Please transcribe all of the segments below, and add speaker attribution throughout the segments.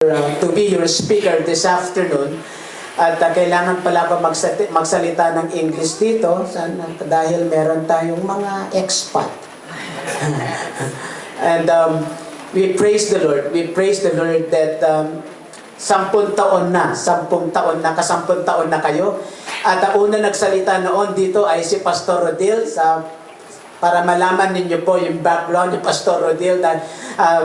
Speaker 1: To be your speaker this afternoon. At kailangan pala ko magsalita ng English dito dahil meron tayong mga expat. And we praise the Lord. We praise the Lord that 10 taon na, kasampung taon na kayo. At una nagsalita noon dito ay si Pastor Rodil para malaman ninyo po yung background ni Pastor Rodil that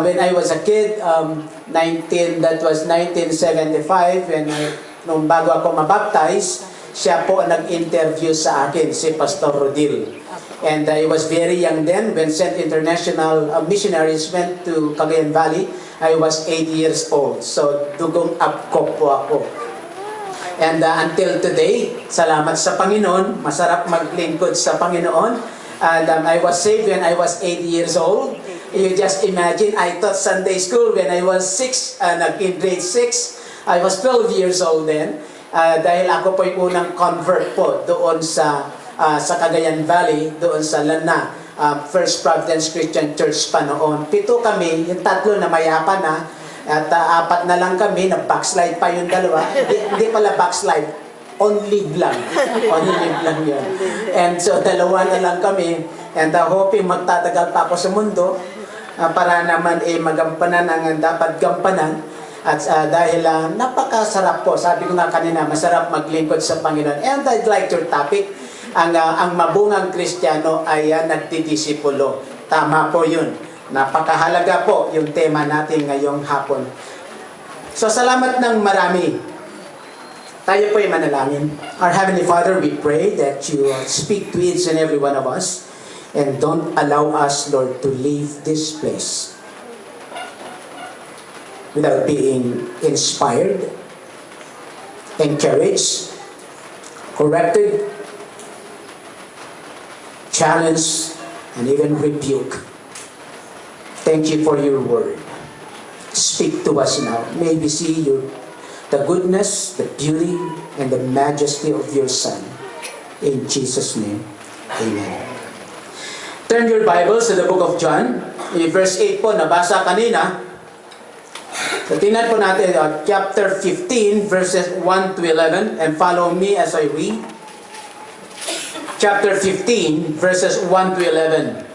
Speaker 1: when I was a kid, that was 1975, nung bago ako mabaptize, siya po nag-interview sa akin, si Pastor Rodil. And I was very young then when St. International Missionaries went to Cagayan Valley. I was 8 years old. So, dugong abkop po ako. And until today, salamat sa Panginoon, masarap maglingkod sa Panginoon. And I was saved when I was 8 years old. You just imagine, I taught Sunday school when I was 6, in grade 6. I was 12 years old then. Dahil ako po yung unang convert po doon sa Cagayan Valley, doon sa Lana, First Providence Christian Church pa noon. 7 kami, yung 3 na mayapa na, at 4 na lang kami, na-backslide pa yung 2. Hindi pala backslide, on-leave lang. On-leave lang yun. And so, 2 na lang kami, and hoping magtatagal pa ako sa mundo, para naman magampanan ang dapat gampanan. At dahil napakasarap po, sabi ko nga kanina, masarap maglingkod sa Panginoon. And I'd like your topic, ang mabungang Kristiyano ay nagdidisipulo. Tama po yun. Napakahalaga po yung tema natin ngayong hapon. So salamat ng marami. Tayo po ay manalangin. Our Heavenly Father, we pray that you speak to each and every one of us and don't allow us, Lord, to leave this place without being inspired, encouraged, corrected, challenged, and even rebuked. Thank you for your word. Speak to us now. May we see the goodness, the beauty, and the majesty of your Son. In Jesus' name, amen. Turn your Bibles to the book of John. In verse 8 po, nabasa kanina. So, tingnan po natin chapter 15, verses 1 to 11, and follow me as I read. Chapter 15, verses 1 to 11.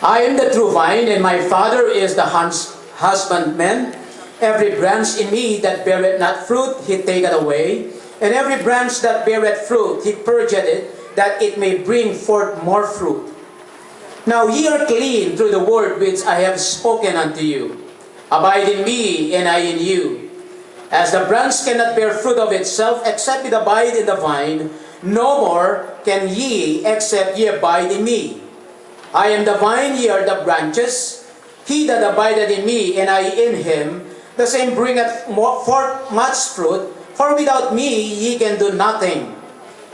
Speaker 1: I am the true vine, and my Father is the husbandman. Every branch in me that beareth not fruit, he taketh away. And every branch that beareth fruit, he purgeth it, that it may bring forth more fruit. Now ye are clean through the word which I have spoken unto you. Abide in me, and I in you. As the branch cannot bear fruit of itself, except it abide in the vine, no more can ye, except ye abide in me. I am the vine, ye are the branches. He that abideth in me, and I in him, the same bringeth forth much fruit, for without me ye can do nothing.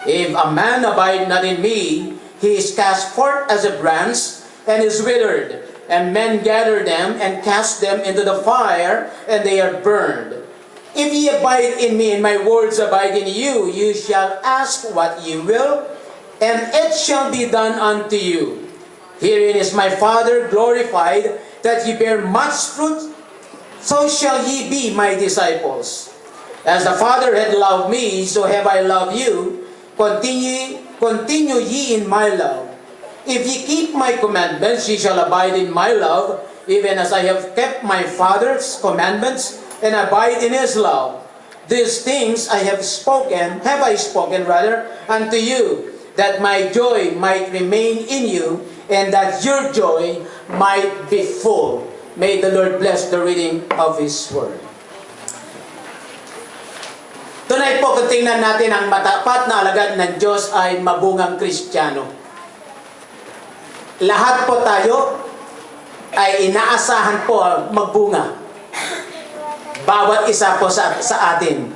Speaker 1: If a man abide not in me, he is cast forth as a branch, and is withered. And men gather them and cast them into the fire, and they are burned. If ye abide in me, and my words abide in you, you shall ask what ye will, and it shall be done unto you. Herein is my Father glorified, that ye bear much fruit, so shall ye be my disciples. As the Father hath loved me, so have I loved you. Continue ye in my love. If ye keep my commandments, ye shall abide in my love, even as I have kept my Father's commandments, and abide in his love. These things I have spoken unto you, that my joy might remain in you, and that your joy might be full. May the Lord bless the reading of his word. Tonight po, kung tingnan natin, ang matapat na alagad ng Diyos ay mabungang Kristiyano. Lahat po tayo ay inaasahan po magbunga. Bawat isa po sa atin.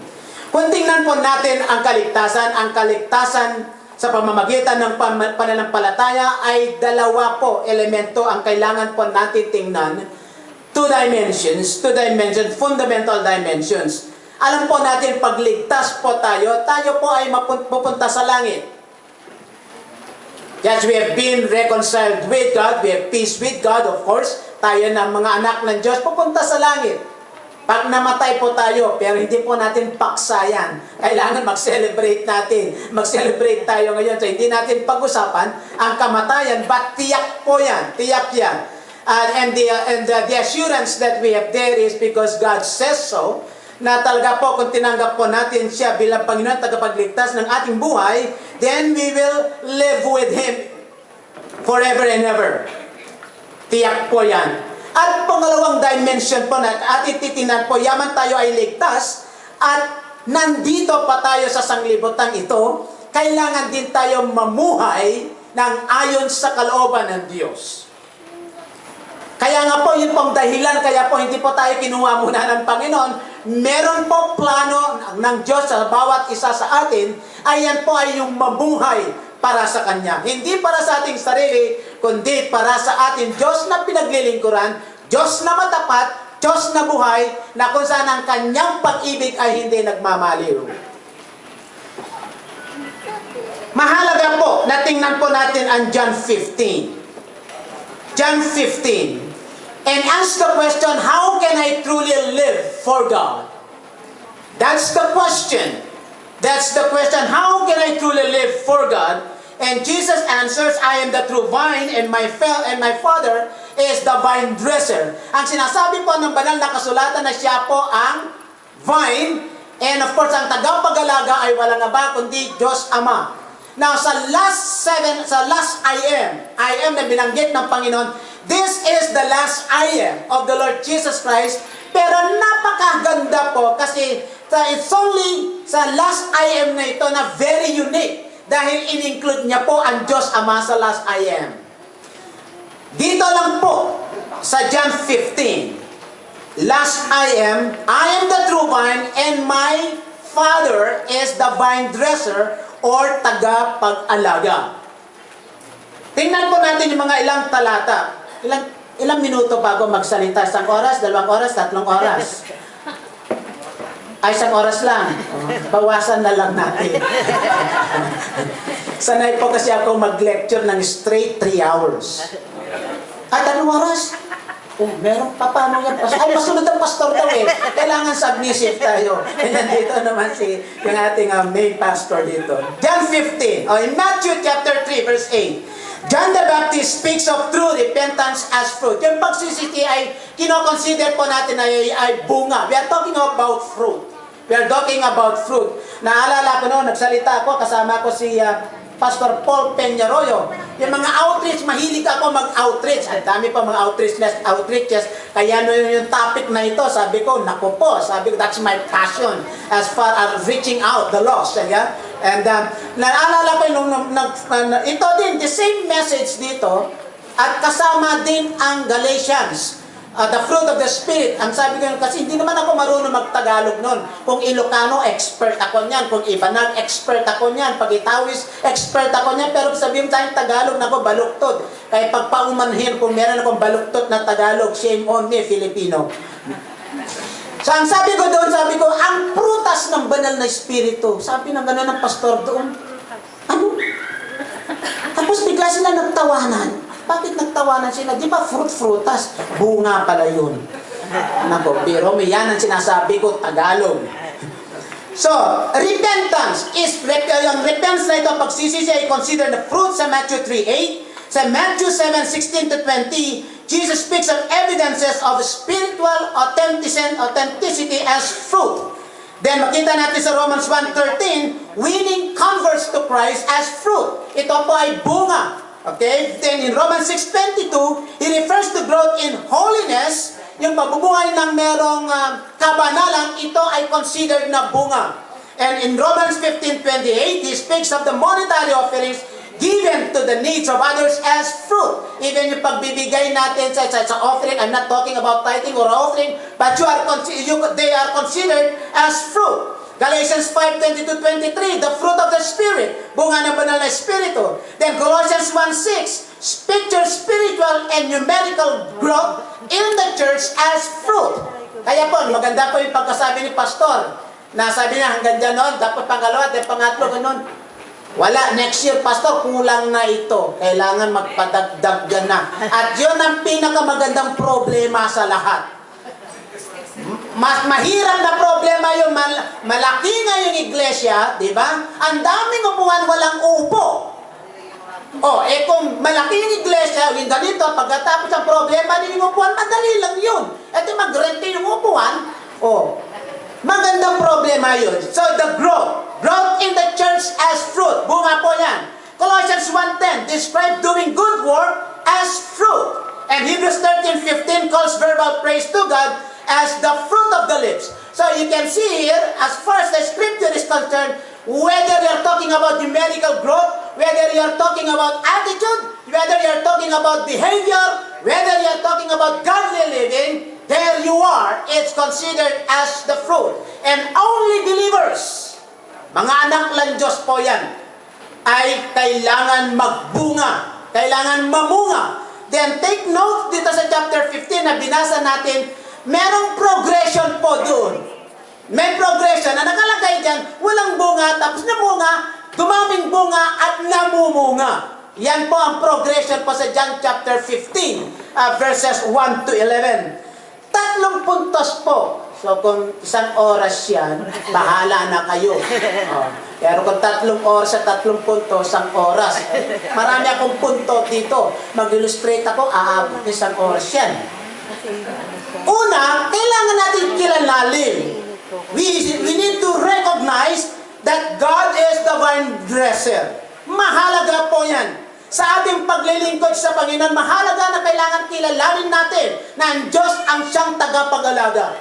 Speaker 1: Kung tingnan po natin ang kaligtasan sa pamamagitan ng pananampalataya ay 2 po elemento ang kailangan po natin tingnan. 2 dimensions, fundamental dimensions. Alam po natin, pag ligtas po tayo po ay mapupunta sa langit. Yes, we have been reconciled with God, we have peace with God, of course. Tayo na mga anak ng Diyos, pupunta sa langit. Pag namatay po tayo, pero hindi po natin paksayan, kailangan mag-celebrate natin. Mag-celebrate tayo ngayon. So, hindi natin pag-usapan ang kamatayan, but tiyak po yan. Tiyak yan. And the assurance that we have there is because God says so, na talaga po kung tinanggap po natin siya bilang Panginoon tagapagligtas ng ating buhay, then we will live with Him forever and ever. Tiyak po yan. At pangalawang dimension po na ating titinan po, yaman tayo ay ligtas at nandito pa tayo sa sanglibutang ito, kailangan din tayo mamuhay ng ayon sa kalooban ng Diyos. Kaya nga po, yun pong dahilan, kaya po hindi po tayo kinuha muna ng Panginoon. Meron po plano ng Diyos sa bawat isa sa atin, ayan po ay yung mamuhay para sa Kanya. Hindi para sa ating sarili, kundi para sa ating Diyos na pinaglilingkuran, Diyos na matapat, Diyos na buhay, na kung saan ang Kanyang pag-ibig ay hindi nagmamaliw. Mahalaga po na tingnan po natin ang John 15. John 15. And ask the question, how can I truly live for God? That's the question. That's the question. How can I truly live for God? And Jesus answers, I am the true vine and my Father is the vine dresser. Ang sinasabi po ng banal na kasulatan na siya po ang vine, and of course, ang tagapag-alaga ay walang iba kundi Diyos Ama. Now, sa last I am na binanggit ng Panginoon, this is the last I am of the Lord Jesus Christ. Pero napakaganda po kasi it's only sa last I am na ito na very unique dahil in-include niya po ang Diyos Ama sa last I am. Dito lang po sa John 15, last I am the true vine and my Father is the vine dresser or taga-pag-alaga. Tingnan po natin yung mga ilang talata. Ilang minuto bago magsalita? 1 oras, 2 oras, 3 oras? Ay, 1 oras lang. Bawasan na lang natin. Sanay po kasi ako mag-lecture ng straight 3 hours. At 3 oras? Oh, meron pa paano yan? Ay, masunod ang pastor daw eh. Kailangan submissive tayo. And nandito naman yung ating main pastor dito. John 15. Oh, in Matthew chapter 3, verse 8. John the Baptist speaks of true repentance as fruit. Yung pagsisisi ay kinoconsider po natin ay bunga. We are talking about fruit. We are talking about fruit. Naalala ko noon, nagsalita ako, kasama ko si Pastor Paul Peñarroyo. Yung mga outreach, mahilig ako mag-outreach. Ang dami pa mga outreaches. Kaya yung topic na ito, sabi ko, naku po, sabi ko, that's my passion as far as reaching out the lost. Yeah? And naalala ko ito din, the same message dito, at kasama din ang Galatians. The fruit of the Spirit. Ang sabi ko, kasi hindi naman ako marunong mag-Tagalog nun. Kung Ilocano, expert ako niyan. Kung Ibanag, expert ako niyan. Pag Itawis, expert ako niyan. Pero sabihin tayong Tagalog na ako, baluktod. Kaya pagpaumanhin, kung meron akong baluktot na Tagalog, shame on me, Filipino. So, ang sabi ko doon, ang prutas ng banal na Espiritu. Sabi ng gano'n ng pastor doon, ano? Tapos bigla sila nagtawanan. Bakit nagtawanan sila? Di ba frutas? Bunga pala yun. Nako, pero may yan ang sinasabi ko, Tagalog. So, repentance is, yung repentance na ito, pagsisisi ay consider the fruit sa Matthew 3:8. Sa Matthew 7:16 to 20, Jesus speaks of evidences of spiritual authenticity as fruit. Then makita natin sa Romans 1:13, winning converts to Christ as fruit. Ito po ay bunga. Okay? Then in Romans 6:22, he refers to growth in holiness. Yung pagbubuhay ng merong kabanalan, ito ay considered na bunga. And in Romans 15:28, he speaks of the monetary offerings given to the needs of others as fruit. Even yung pagbibigay natin sa offering, I'm not talking about tithing or offering, but they are considered as fruit. Galatians 5:22-23, the fruit of the Spirit, bunga ng banal na Espiritu. Then Colossians 1:6, picture spiritual and numerical growth in the church as fruit. Kaya po, maganda po yung pagkasabi ni Pastor, na sabi niya hanggang dyan noon, dapat pangalawa at pangatlo, ganun. Wala, next year, Pastor, kulang na ito. Kailangan magpadagdag na. At yun ang pinakamagandang problema sa lahat. Mas mahirap na problema yung malaki nga yung iglesia, di ba? Ang daming upuan, walang upo. Kung malaki yung iglesia, yung ganito, pagkatapos ang problema din yung upuan, madali lang yun. Ito mag-rent yung upuan, magandang problema yun. So the growth in the church as fruit. Bunga po yan. Colossians 1:10 describe doing good work as fruit. And Hebrews 13:15 calls verbal praise to God as the fruit of the lips. So you can see here, as far as the scripture is concerned, whether you're talking about numerical growth, whether you're talking about attitude, whether you're talking about behavior, whether you're talking about godly living, there you are. It's considered as the fruit. And only believers, mga anak lang Diyos po yan, ay kailangan magbunga, kailangan mamunga. Then take note dito sa chapter 15 na binasa natin, merong progression po doon. May progression na nakalagay dyan, walang bunga, tapos namunga, dumaming bunga at namumunga. Yan po ang progression po sa John chapter 15, verses 1 to 11. 3 puntos po. So kung 1 oras yan, bahala na kayo. Pero kung 3 oras sa 3 puntos, 1 oras. Marami akong punto dito. Mag-illustrate ako, aabot ng 1 oras yan. Una, kailangan natin kilalanin. We need to recognize that God is the vine dresser. Mahalaga po yan. Sa ating paglilingkod sa Panginoon, mahalaga na kailangan kilalanin natin na ang Diyos ang siyang tagapag-alaga.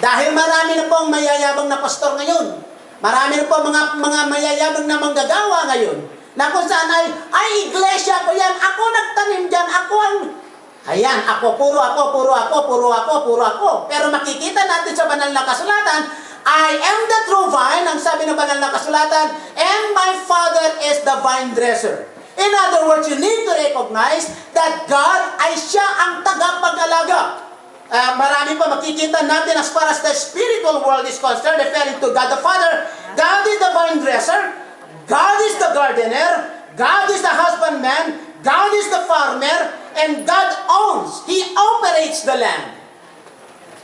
Speaker 1: Dahil marami na po ang mayayabang na pastor ngayon. Marami na po mga mayayabang na manggagawa ngayon. Na kung saan ay iglesia ko yan, ako nagtanim dyan, ako ang... Ayan, puro ako. Pero makikita natin sa banal na kasulatan, I am the true vine, ang sabi ng banal na kasulatan, and my Father is the vine dresser. In other words, you need to recognize that God ay siya ang tagapag-alaga. Marami pa makikita natin as far as the spiritual world is concerned, referring to God the Father. God is the vine dresser, God is the gardener, God is the husbandman, God is the farmer, and God owns, He operates the land.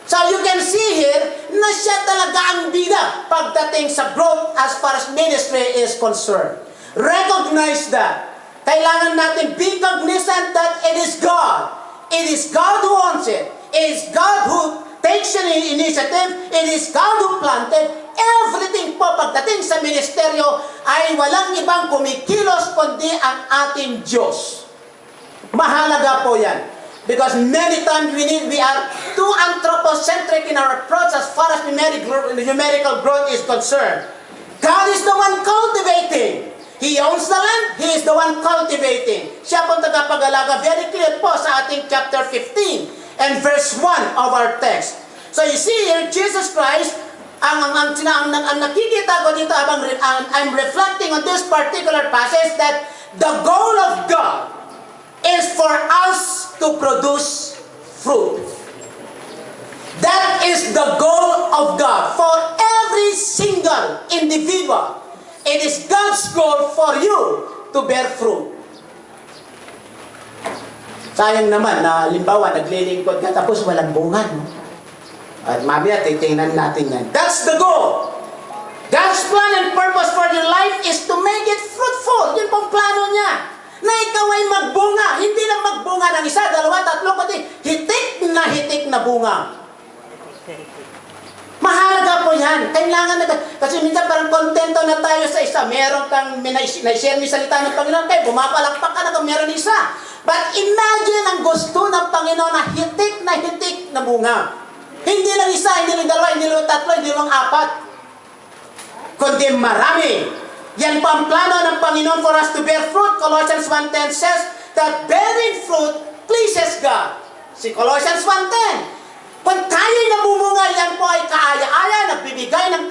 Speaker 1: So you can see here na siya talaga ang bida pagdating sa growth as far as ministry is concerned. Recognize that. Kailangan natin be cognizant that it is God. It is God who owns it. It is God who takes an initiative. It is God who planted. Everything po pagdating sa ministeryo ay walang ibang kumikilos kundi ang ating Diyos. Mahalaga po yan. Because many times we are too anthropocentric in our approach as far as numerical growth is concerned. God is the one cultivating. He owns the land, He is the one cultivating. Siya po tagapag-alaga. Very clear po sa ating chapter 15 and verse 1 of our text. So you see here, Jesus Christ, ang nakikita ko dito habang I'm reflecting on this particular passage that the goal of God is for us to produce fruit. That is the goal of God for every single individual. It is God's goal for you to bear fruit. Sayang naman na halimbawa naglilingkod ka tapos walang bunga. No? At mamaya titingnan natin yan. That's the goal. God's plan and purpose for your life is to make it fruitful. Yun pong plano niya. Na ikaw ay magbunga. Hindi lang magbunga ng 1, 2, 3, kundi hitik na bunga. Mahalaga po yan. Kailangan na, kasi minsan parang kontento na tayo sa isa. Meron kang na-share ni salita ng Panginoon kayo, bumapalakpak ka na kung meron isa. But imagine ang gusto ng Panginoon na hitik na bunga. Hindi lang isa, hindi lang 2, hindi lang 3, hindi lang 4. Kundi marami. Yan po ang plano ng Panginoon for us to bear fruit. Colossians 1:10 says that bearing fruit pleases God. Si Colossians 1:10. Kung tayo'y namumunga, yan po ay kaaya-aya, nagbibigay ng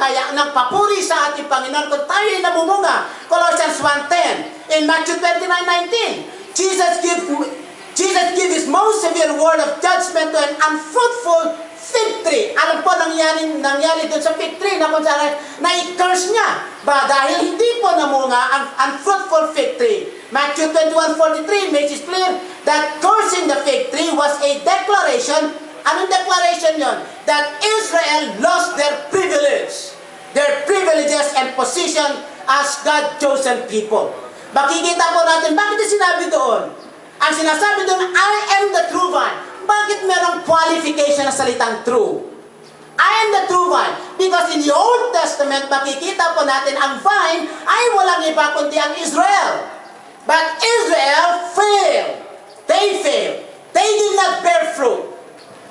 Speaker 1: papuri sa ating Panginoon. Kung tayo'y namumunga, Colossians 1:10. In Matthew 29:19, Jesus gave His most severe word of judgment to an unfruitful fig tree. Alam po, nangyari dun sa fig tree na kung saan na-curse niya. Dahil hindi po namunga ang unfruitful fig tree. Matthew 21:43 makes it clear that cursing the fig tree was a declaration. Anong declaration yon? that Israel lost their privileges and position as God's chosen people. Makikita po natin, bakit sinabi doon? Ang sinasabi doon, I am the true vine. Bakit merong qualification na salitang true? I am the true vine. Because in the Old Testament, makikita po natin ang vine ay walang iba kundi ang Israel. But Israel failed. They failed. They did not bear fruit.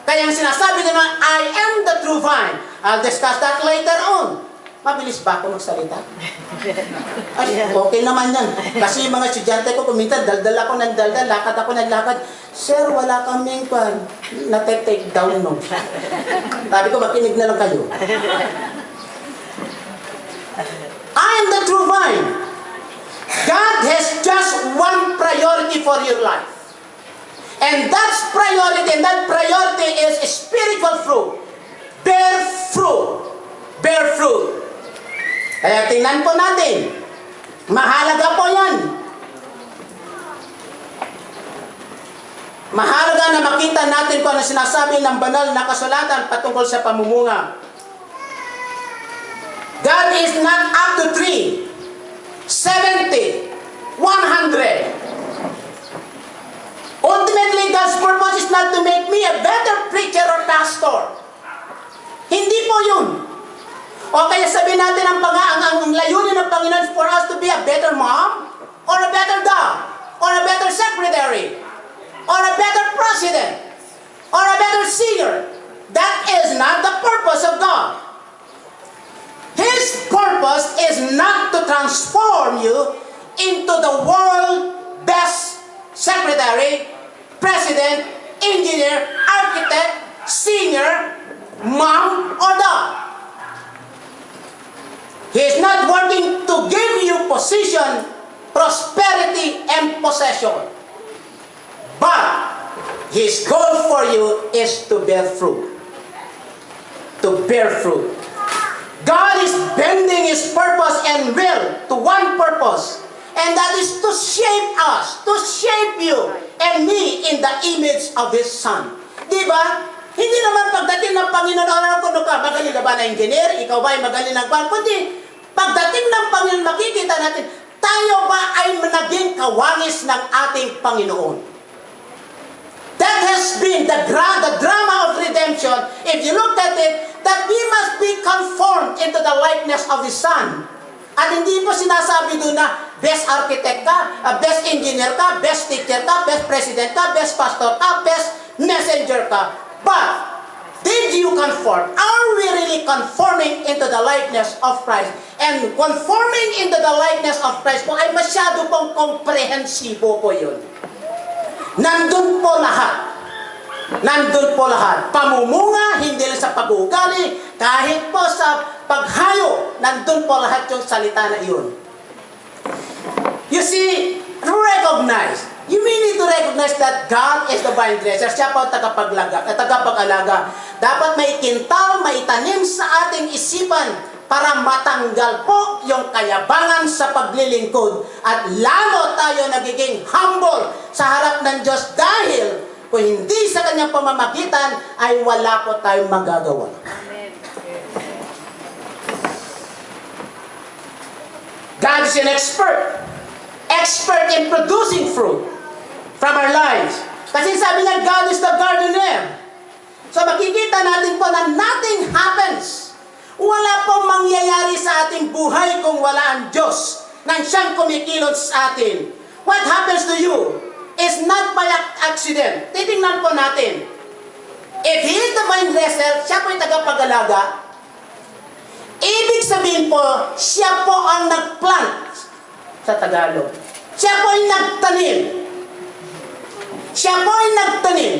Speaker 1: Kaya ang sinasabi naman, I am the true vine. I'll discuss that later on. Mabilis ba ako magsalita? Ay, okay naman yan. Kasi yung mga estudyante ko, kuminsan, daldal ako ng daldal, lakad ako ng lakad. Sir, wala kaming kwan. Nate-take down mo. Sabi ko, makinig na lang kayo. I am the true vine. God has just one priority for your life. And that priority is spiritual fruit. Bear fruit. Bear fruit. Kaya tingnan po natin. Mahalaga po yan. Mahalaga na makita natin kung ano sinasabi ng banal na kasulatan patungkol sa pamumunga. God is not up to 3, 70, 100. Ultimately, God's purpose is not to make me a better preacher or pastor. Hindi po yun. O kaya sabihin natin ang layunin ng Panginoon for us to be a better mom, or a better dad, or a better secretary, or a better president, or a better singer. That is not the purpose of God. His purpose is not to transform you into the world's best secretary, president, engineer, architect, singer, mom, or dad. He is not working to give you position, prosperity, and possession. But His goal for you is to bear fruit. To bear fruit. God is bending His purpose and will to one purpose. And that is to shape us, to shape you and me in the image of His Son. Diba? Hindi naman pagdating ng Panginoon, ano ka, magaling ka ba na engineer? Ikaw ba ay magaling ng kwan? Kundi, pagdating ng Panginoon, makikita natin, tayo ba ay naging kawangis ng ating Panginoon? That has been the drama of redemption. If you look at it, that we must be conformed into the likeness of His Son. At hindi po sinasabi doon na best architect ka, best engineer ka, best teacher ka, best president ka, best pastor ka, best messenger ka. But, did you conform? Are we really conforming into the likeness of Christ? And conforming into the likeness of Christ po ay masyado pong komprehensibo po yun. Nandun po lahat. Nandun po lahat. Pamumunga, hindi lang sa pag-uugali, kahit po sa paghayo, nandun po lahat yung salita na iyon. You see, recognize. You need to recognize that God is the vine dresser. Siya po tagapag-alaga. Dapat may kintal, may tanim sa ating isipan para matanggal po yung kayabangan sa paglilingkod at lalo tayo nagiging humble sa harap ng Diyos dahil kung hindi sa kanyang pamamagitan ay wala po tayong magagawa.
Speaker 2: Amen.
Speaker 1: God is an expert in producing fruit from our lives. Kasi sabi niya, God is the gardener. So makikita natin po na nothing happens. Wala pong mangyayari sa ating buhay kung wala ang Diyos nang siyang kumikilos sa atin. What happens to you is not by accident. Titingnan po natin. If He is the vine dresser, siya po yung tagapag-alaga, ibig sabihin po, siya po ang nagplant sa Tagalog. Siya po yung nagtanim. Siya po yung nagtanim.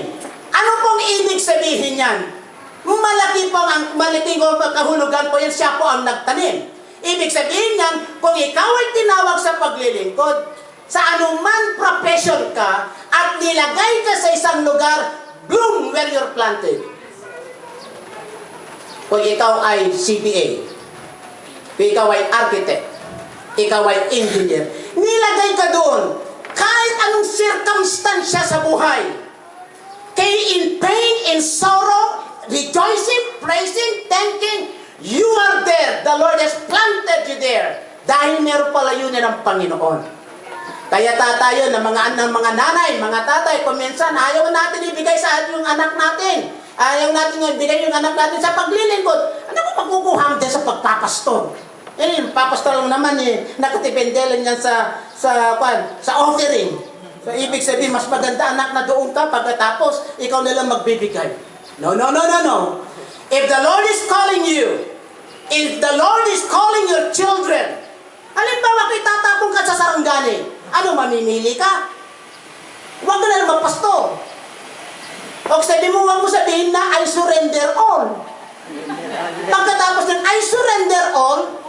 Speaker 1: Ano pong ibig sabihin yan? Malaki pong kahulugan po yan, siya po ang nagtanim. Ibig sabihin yan, kung ikaw ay tinawag sa paglilingkod, sa anuman profession ka, at nilagay ka sa isang lugar, bloom where you're planted. Kung ikaw ay CPA, kung ikaw ay architect, ikaw ay engineer, nilagay ka doon, kahit anong circumstansya sa buhay, kay in pain, in sorrow, rejoicing, praising, thanking. You are there. The Lord has planted you there. Dahil meron pala yun ng Panginoon. Kaya tayo ng mga nanay, mga tatay, kuminsan, ayaw natin ibigay sa atin yung anak natin. Ayaw natin ibigay yung anak natin sa paglilingkod. Ano ko magkukuham din sa pagpapastor? Yan, papastor lang naman nakatipende lang yan sa offering. So, ibig sabihin, mas maganda anak na doon ka pagkatapos, ikaw na lang magbibigay. No. If the Lord is calling you, if the Lord is calling your children, halimbawa kay tatapong ka sa sarangani, ano, mamimili ka? Huwag ka na lang magpasto. O sabi mo, huwag mo sabihin na, I surrender all. Pagkatapos ng I surrender all,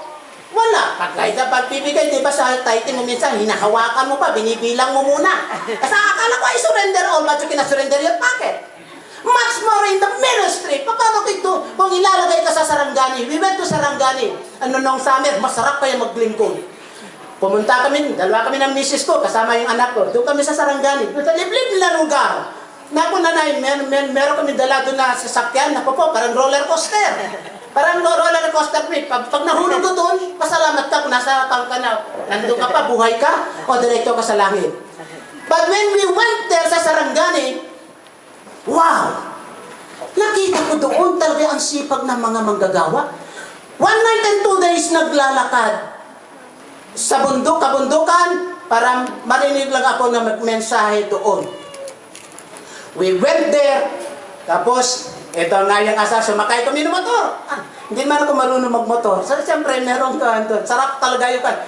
Speaker 1: wala. Kahit na pagbibigay, di ba sa title mo minsan, hinahawakan mo pa, binibilang mo muna. Kasi akala ko I surrender all, ba't yung kinasurrender your pocket? Much more in the ministry. Paano ito? Kung ilalagay ka sa Sarangani, we went to Sarangani. Nung summer, masarap kaya maglingkod. Pumunta kami, dalawa kami ng misis ko, kasama yung anak ko. Doon kami sa Sarangani. Doon sa liblib nila lugar. Naku nanay, meron kami dala doon na sasakyan. Naku po, parang roller coaster. Parang roller coaster trip. Pag nahulog ko doon, pasalamat ka kung nasa ka na. Nandun ka pa, buhay ka, o direkto ka sa langit. But when we went there sa Sarangani, wow! Nakita ko doon talaga ang sipag ng mga manggagawa. 1 night and 2 days naglalakad sa bundok, kabundukan, para marinig lang ako na magmensahe doon. We went there, tapos, ito nga yung asa, sumakay kami ng motor. Hindi man ako marunong magmotor. So, siyempre, meron ka doon. Sarap talaga yung kan.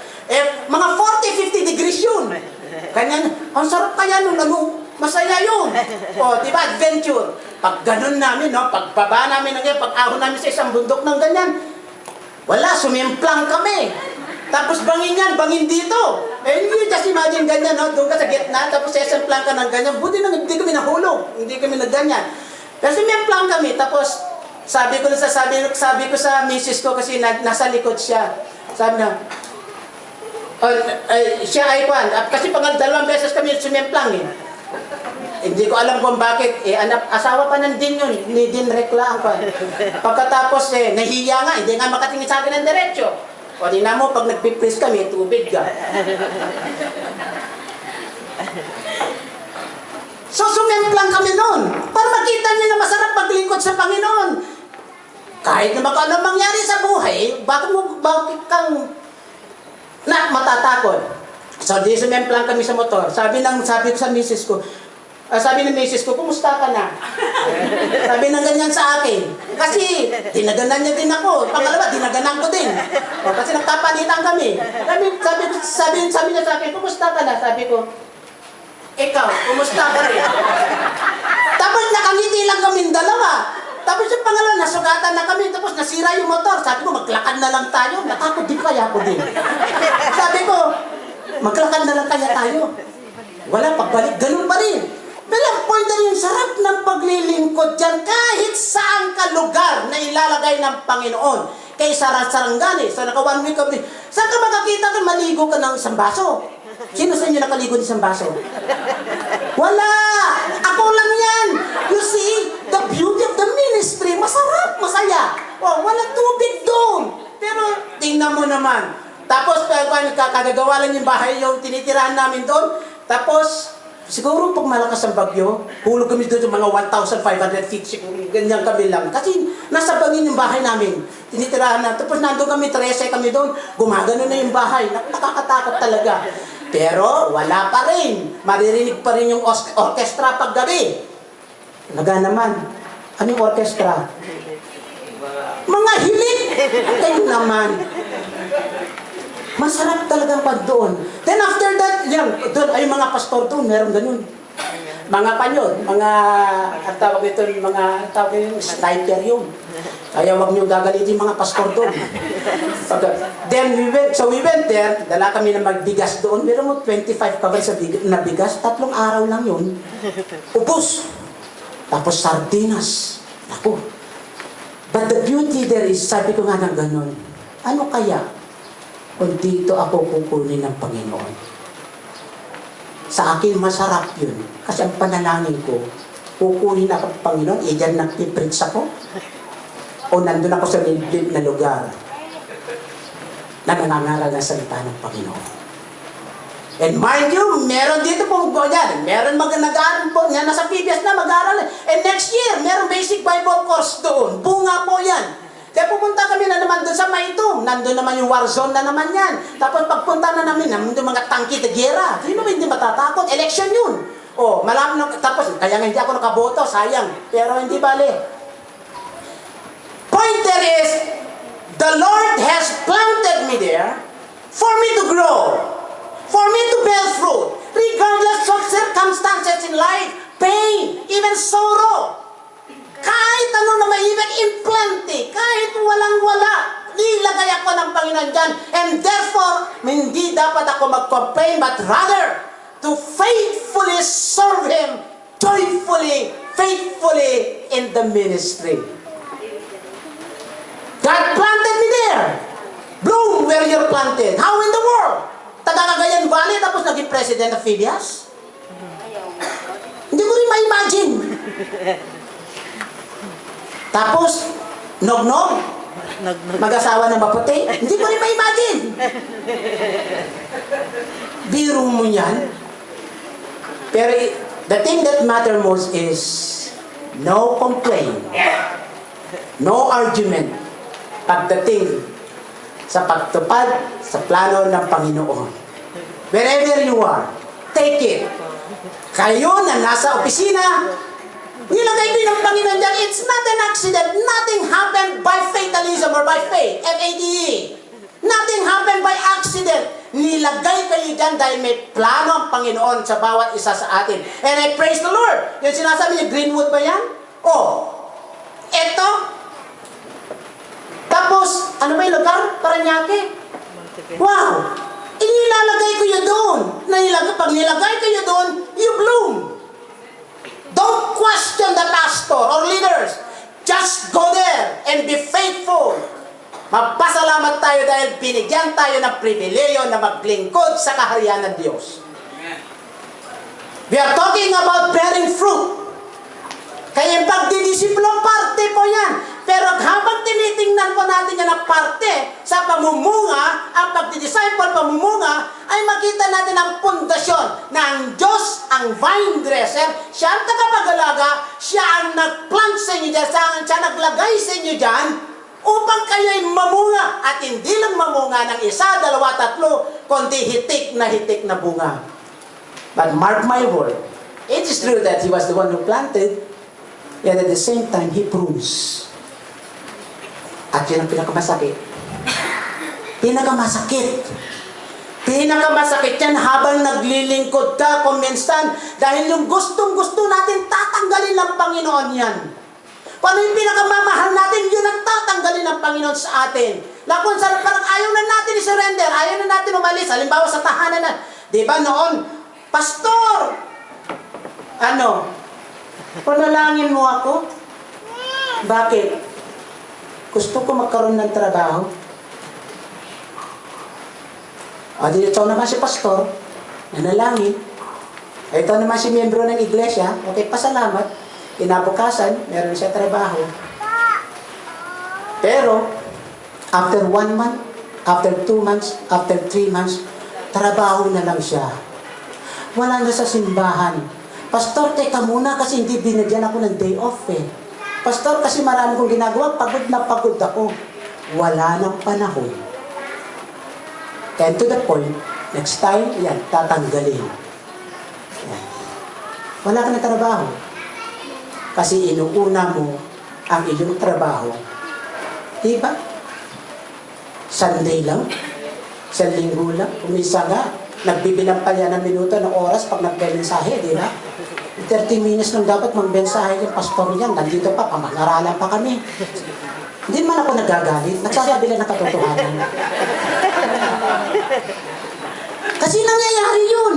Speaker 1: Mga 40-50 degrees yun. Ganyan, ang sarap kaya nun, masaya yun. O, diba, adventure. Pag ganun namin, no, pagbaba namin ng ganyan, pag-ahon namin sa isang bundok ng ganyan, wala, sumimplang kami. Tapos bangin yan, bangin dito. Hindi, just imagine ganyan, no, doon ka sa gitna, tapos sesimplang ka ng ganyan. Buti nang hindi kami nahulog, hindi kami nagganyan. Pero sumimplang kami, tapos sabi ko sa misis ko, kasi nasa likod siya. Sabi na, siya ay kwan, kasi dalawang beses kami sumimplang Hindi ko alam kung bakit, asawa pa ng din yun, ni Din Rekla ang kwan. Pagkatapos, nahiya nga, hindi nga makatingin sa akin ng diretsyo. O di na mo, pag nagpipris kami, tubig ka. So, sumimplang kami noon. Para makita niyo na masarap maglingkod sa Panginoon. Kahit na ano mangyari sa buhay, bakit kang matatakot? So, di sumimplang kami sa motor. Sabi ko sa misis ko, sabi ng misis ko, kumusta ka na? Sabi ng ganyan sa akin. Kasi, dinaganan niya din ako. Pangalawa, dinaganan ko din. Kasi nagkapalitan kami. Sabi niya sa akin, kumusta ka na? Sabi ko, ikaw, kumusta ka rin? Tapos nakangiti lang kaming dalawa. Tapos yung pangalawa, nasugatan na kami. Tapos nasira yung motor. Sabi ko, maglakad na lang tayo. Natakot din kaya ako din. Sabi ko, maglakad na lang kaya tayo. Wala, pagbalik, ganun pa rin. Pero ang point na yung sarap ng paglilingkod dyan kahit saan ka lugar na ilalagay ng Panginoon. Kay Sarangani. So naka 1 week kami. Saan ka makakita ka maligo ka ng isang baso? Sino sa inyo nakaligo ng isang baso? Wala! Ako lang yan! You see, the beauty of the ministry, masarap, masaya. Oh, walang tubig doon. Pero tingnan mo naman. Tapos kagagawa lang yung bahay yung tinitirahan namin doon. Tapos siguro pag malakas ang bagyo, hulog kami doon yung mga 1,500 feet, siguro, ganyan kami lang. Kasi nasa bangin yung bahay namin, tinitirahan na. Tapos nandun kami, 13 kami doon, gumagano na yung bahay. Nakakatakot talaga. Pero wala pa rin. Maririnig pa rin yung orkestra paggabi. Naga naman. Ano yung orkestra? Mga hilig! Kayo naman. Masarap talagang pag doon. Then after that, doon ay mga pastor doon, meron ganun. Mga panyon, ang tawag ito, yung sniper yun. Kaya wag niyo gagalitin mga pastor doon. Then we went there, dala kami na magbigas doon. Meron mo 25 kaban na bigas, 3 araw lang yun. Ubus. Tapos sardinas. Naku. But the beauty there is, sabi ko nga ng ganun, ano kaya kung dito ako kukunin ng Panginoon? Sa akin masarap yun. Kasi ang panalangin ko, kukunin ako, Panginoon, iyan nagpipreach ako. O nandun ako sa liblib na lugar na nangangaral ng salita ng Panginoon. And mind you, meron dito pong yan. Meron nag-aaral po, yan nasa PBS na mag-aaral. And next year, meron basic Bible course doon. Bunga po yan. Kaya pupunta kami na naman doon sa Maitum. Nandun naman yung war zone na naman yan. Tapos pagpunta na namin, nandun mga tangki de gera. Sino ba hindi matatakot? Election yun. Oh, malam na, tapos, kaya nga hindi ako nakaboto, sayang. Pero hindi bale. Point there is, the Lord has planted me there for me to grow. For me to bear fruit, regardless of circumstances in life, pain, even sorrow. Kahit ano na may even implante, kahit walang-wala, nilagay ako ng Panginoon dyan. And therefore, hindi dapat ako mag-complain, but rather, to faithfully serve Him, joyfully, faithfully in the ministry. God planted me there. Bloom where you're planted. How in the world? Taga-Cagayan Valley, tapos naging president of Phidias? Hindi ko rin ma-imagine. Tapos, nog-nog, mag-asawa ng maputi? Hindi ko rin ma-imagine. Biro mo yan. Pero the thing that matters most is no complaint, no argument pagdating sa pagtupad sa plano ng Panginoon. Wherever you are, take it. Kayo na nasa opisina, nilagay ko ng Panginoon dyan. It's not an accident. Nothing happened by fatalism or by faith. F-A-T-E. Nothing happened by accident. Nilagay kayo dyan dahil may plano ang Panginoon sa bawat isa sa atin. And I praise the Lord. Yung sinasabi niyo, Greenwood ba yan? Oh, eto. Tapos, ano ba yung lugar? Paranaque. Wow! Inilalagay ko yun doon. Pag nilagay ko yun doon, you bloom. Don't question the pastor or leaders. Just go there and be faithful. Magpasalamat tayo dahil binigyan tayo ng pribileyo na maglingkod sa kaharian ng Diyos. We are talking about bearing fruit. Kaya yung pagdidisipulo, parte po yan. Pero habang tinitingnan po natin yan ang parte sa pamumunga, ang pagdidisciple pamumunga, ay makita natin ang pundasyon na ang Diyos, ang vine dresser, siya ang tagapag-alaga, siya ang nagplant sa inyo dyan, siya naglagay sa inyo dyan, upang kayo ay mamunga. At hindi lang mamunga ng isa, dalawa, tatlo, kundi hitik na bunga. But mark my word, it is true that He was the one who planted, yet at the same time, He prunes. At yun ang pinakamasakit. Pinakamasakit yan habang naglilingkod ka, kuminsan, dahil yung gustong-gusto natin, tatanggalin ng Panginoon yan. Kung yung pinakamamahal natin, yun ang tatanggalin ng Panginoon sa atin. Kung parang ayaw na natin i-surrender, ayaw na natin umalis. Halimbawa sa tahanan na, di ba noon, Pastor, panalangin mo ako? Bakit? Gusto ko magkaroon ng trabaho. Ito naman si pastor, nanalangin. Ito naman si miyembro ng iglesia, okay, pasalamat. Kinabukasan, meron siya trabaho. Pero, after 1 month, after 2 months, after 3 months, trabaho na lang siya. Wala na sa simbahan. Pastor, teka muna kasi hindi binigyan ako ng day off eh. Pastor, kasi marami kong ginagawa, pagod na pagod ako. Wala nang panahon. And to the point, next time, yan, tatanggalin. Yan. Wala ka na trabaho. Kasi inuuna mo ang iyong trabaho. Diba? Sunday lang, sa linggo lang, umisa nga, nagbibilang pa yan ng minuto, ng oras pag nagbe-mensahe, di ba? 30 minutes lang dapat mag-mensahe yung pastor niyan. Nandito pa, pamag-aralan pa kami. Hindi man ako nagagalit. Nagsasabi lang ng katotohanan. Kasi nangyayari yun.